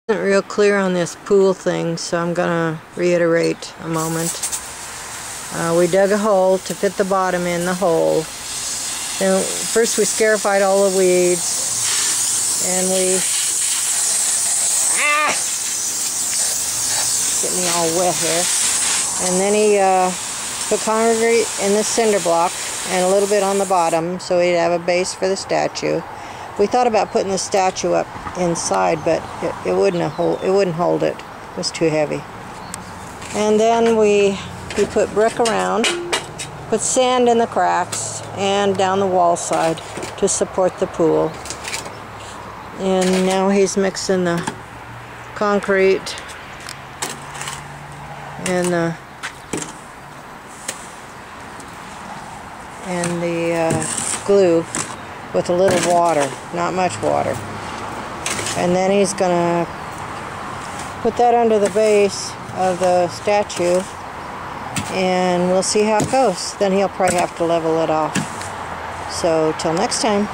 Isn't real clear on this pool thing, so I'm gonna reiterate a moment. We dug a hole to fit the bottom in the hole. Then first we scarified all the weeds, and we get me all wet here. And then he put concrete in the cinder block and a little bit on the bottom, so he'd have a base for the statue. We thought about putting the statue up inside, but it wouldn't hold it. It was too heavy. And then we put brick around, put sand in the cracks and down the wall side to support the pool. And now he's mixing the concrete and the glue with a little water, not much water. And then he's gonna put that under the base of the statue, and we'll see how it goes. Then he'll probably have to level it off. So till next time.